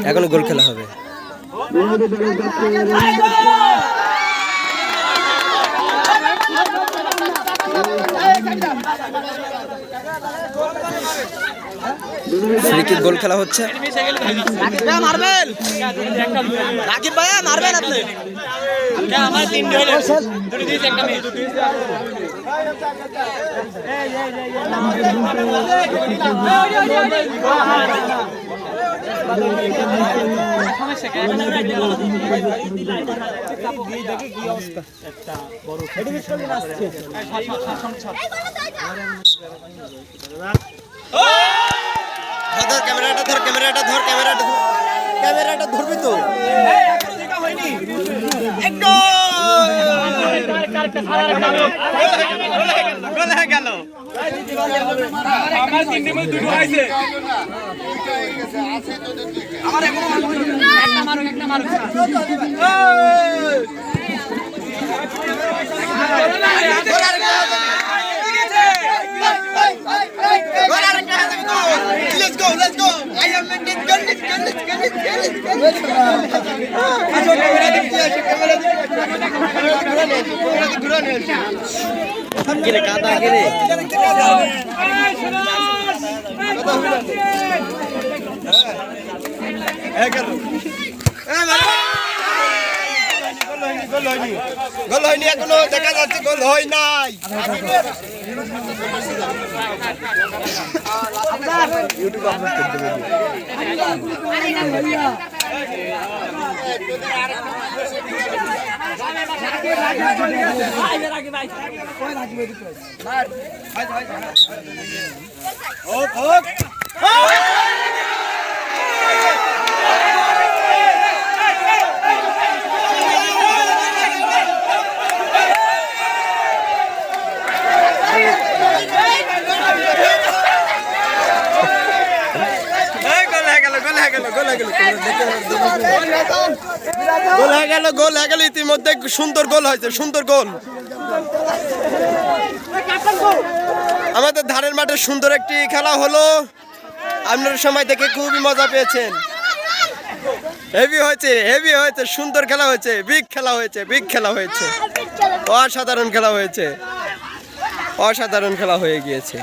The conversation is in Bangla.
এখনো গোল খেলা হবে। ফ্রি কিক গোল খেলা হচ্ছে। মারবেন রাকিব ভাইয়া, মারবেন আপনি। আমার তিনটে হলো, দুটো দিয়েছে, একটা মেয়ে। ক্যামেরাটা ধর, ক্যামেরাটা ধর, ক্যামেরাটা ধর, ক্যামেরাটা ধরবি তো। Let's go, let's go. I am making goodness. কিরে কাদা কিরে গোল হয়নি এখনো, দেখা যাচ্ছে গোল হয় নাই। গোল হয়ে গেল ইতিমধ্যে। সুন্দর গোল হয়েছে, সুন্দর গোল। আমাদের ধারের মাঠে সুন্দর একটি খেলা হলো। আপনার সময় দেখে খুবই মজা পেয়েছেন। হেভি হয়েছে, সুন্দর খেলা হয়েছে, বিগ খেলা হয়েছে, অসাধারণ খেলা হয়েছে, অসাধারণ খেলা হয়ে গিয়েছে।